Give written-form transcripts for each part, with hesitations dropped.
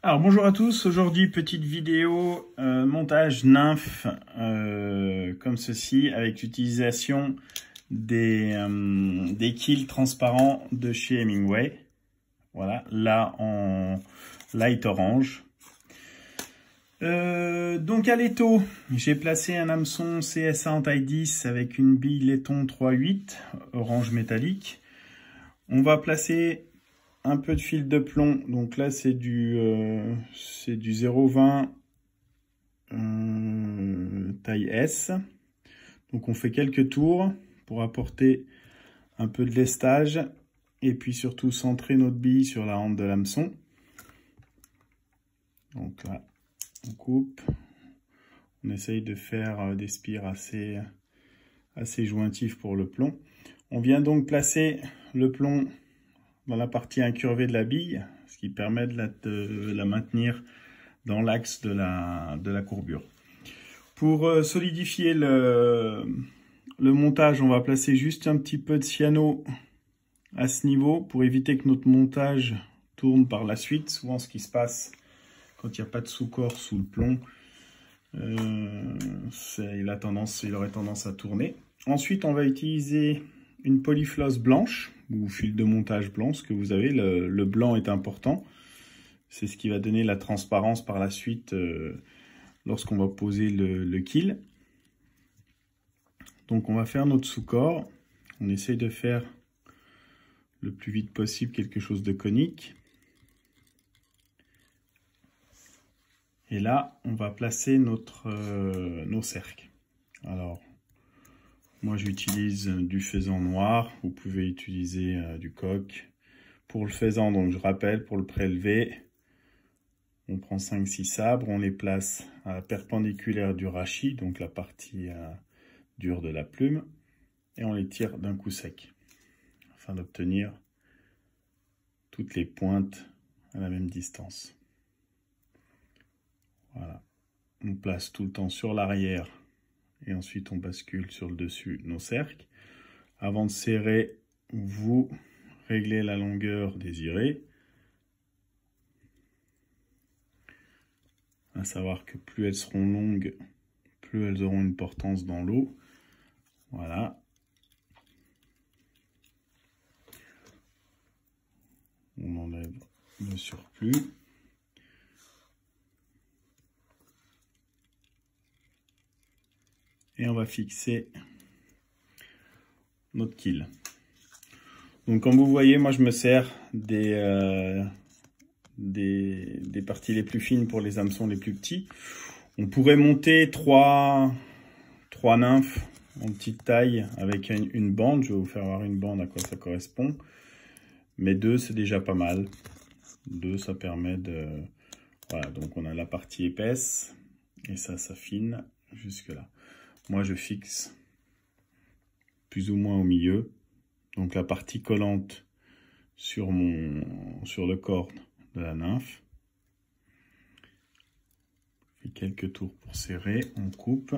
Alors bonjour à tous, aujourd'hui petite vidéo montage nymphe comme ceci avec l'utilisation des quills transparents de chez Hemingway. Voilà, là en light orange. Donc à l'étau, j'ai placé un hameçon CSA en taille 10 avec une bille laiton 3/8 orange métallique. On va placer un peu de fil de plomb, donc là c'est du 0,20 taille S. Donc on fait quelques tours pour apporter un peu de lestage et puis surtout centrer notre bille sur la hampe de l'hameçon. Donc là on coupe, on essaye de faire des spires assez jointifs pour le plomb. On vient donc placer le plomb dans la partie incurvée de la bille, ce qui permet de la maintenir dans l'axe de la courbure. Pour solidifier le montage, on va placer juste un petit peu de cyano à ce niveau pour éviter que notre montage tourne par la suite. Souvent ce qui se passe quand il n'y a pas de sous-corps sous le plomb, il aurait tendance à tourner. Ensuite, on va utiliser une polyfloss blanche ou fil de montage blanc, ce que vous avez. Le blanc est important. C'est ce qui va donner la transparence par la suite lorsqu'on va poser le kill. Donc on va faire notre sous-corps. On essaye de faire le plus vite possible quelque chose de conique. Et là, on va placer nos cercles. Alors, moi j'utilise du faisan noir, vous pouvez utiliser du coq. Pour le faisan, donc je rappelle, pour le prélever, on prend 5-6 sabres, on les place à la perpendiculaire du rachis, donc la partie dure de la plume, et on les tire d'un coup sec, afin d'obtenir toutes les pointes à la même distance. Voilà, on place tout le temps sur l'arrière et ensuite on bascule sur le dessus nos cercles. Avant de serrer, vous réglez la longueur désirée. À savoir que plus elles seront longues, plus elles auront une portance dans l'eau. Voilà. On enlève le surplus. Et on va fixer notre kill. Donc comme vous voyez, moi je me sers des parties les plus fines pour les hameçons les plus petits. On pourrait monter trois nymphes en petite taille avec une bande. Je vais vous faire voir une bande à quoi ça correspond. Mais 2 c'est déjà pas mal. 2 ça permet de... Voilà, donc on a la partie épaisse et ça s'affine jusque là. Moi, je fixe plus ou moins au milieu. Donc, la partie collante sur le corps de la nymphe. Je fais quelques tours pour serrer. On coupe.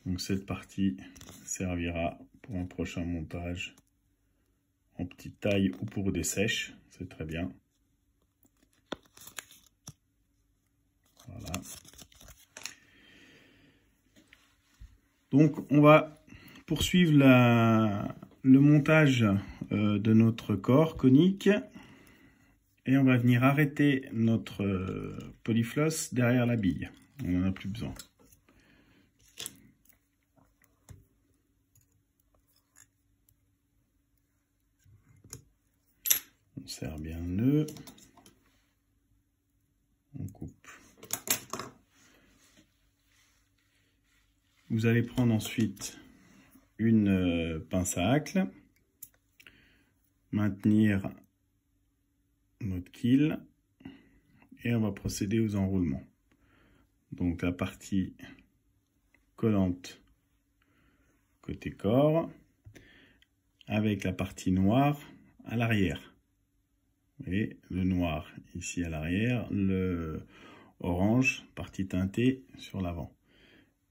Donc, cette partie servira pour un prochain montage en petite taille ou pour des sèches. C'est très bien. Voilà. Donc on va poursuivre le montage de notre corps conique et on va venir arrêter notre polyfloss derrière la bille. On n'en a plus besoin. On serre bien le nœud. On coupe. Vous allez prendre ensuite une pince à hacle, maintenir notre kill et on va procéder aux enroulements. Donc la partie collante côté corps avec la partie noire à l'arrière. Vous voyez, le noir ici à l'arrière, le orange, partie teintée sur l'avant.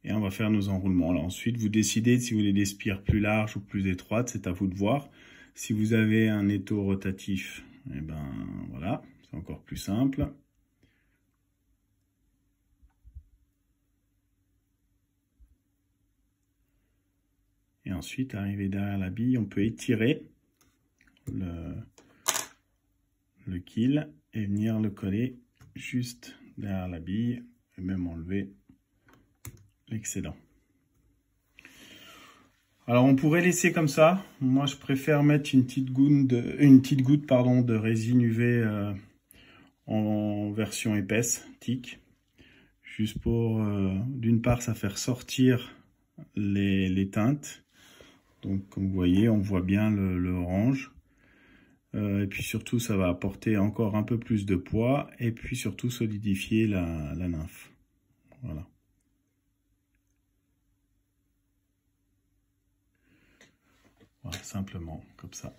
Et on va faire nos enroulements. Alors ensuite, vous décidez si vous voulez des spires plus larges ou plus étroites, c'est à vous de voir. Si vous avez un étau rotatif, et ben voilà, c'est encore plus simple. Et ensuite, arriver derrière la bille, on peut étirer le kill et venir le coller juste derrière la bille et même enlever l'excédent. Alors on pourrait laisser comme ça. Moi je préfère mettre une petite goutte de résine UV en version épaisse, thick, juste pour d'une part ça faire sortir les teintes. Donc comme vous voyez, on voit bien le orange. Et puis surtout, ça va apporter encore un peu plus de poids. Et puis surtout, solidifier la nymphe. Voilà. Voilà, simplement, comme ça.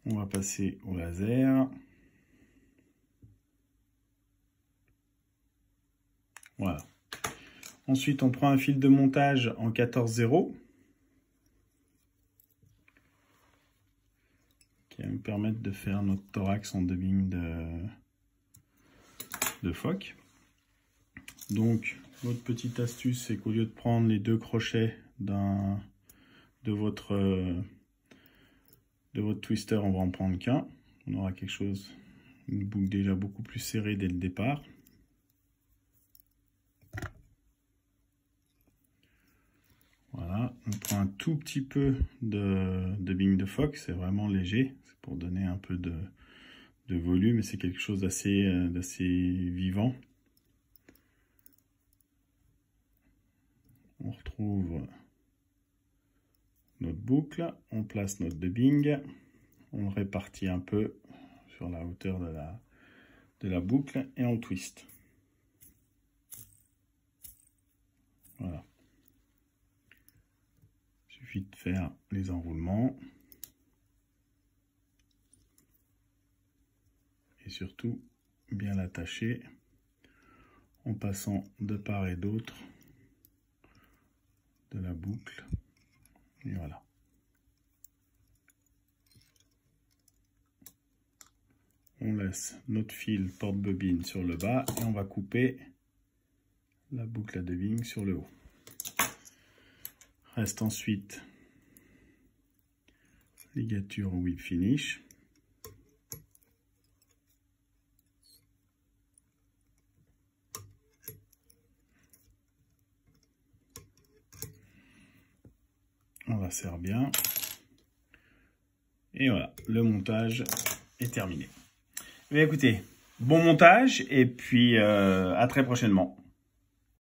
On va passer au laser. Voilà. Ensuite, on prend un fil de montage en 14-0. Qui va nous permettre de faire notre thorax en dubbing de phoque. Donc, votre petite astuce, c'est qu'au lieu de prendre les 2 crochets de votre twister, on va en prendre qu'un. On aura quelque chose, une boucle déjà beaucoup plus serrée dès le départ. Voilà, on prend un tout petit peu de dubbing de phoque, c'est vraiment léger, c'est pour donner un peu de volume, et c'est quelque chose d'assez vivant. On retrouve notre boucle, on place notre dubbing, on le répartit un peu sur la hauteur de la boucle et on twist. Voilà. Il suffit de faire les enroulements. Et surtout, bien l'attacher en passant de part et d'autre de la boucle. Et voilà. On laisse notre fil porte-bobine sur le bas et on va couper la boucle à dubbing sur le haut. Reste ensuite ligature whip finish. On la serre bien. Et voilà, le montage est terminé. Eh bien, écoutez, bon montage et puis à très prochainement.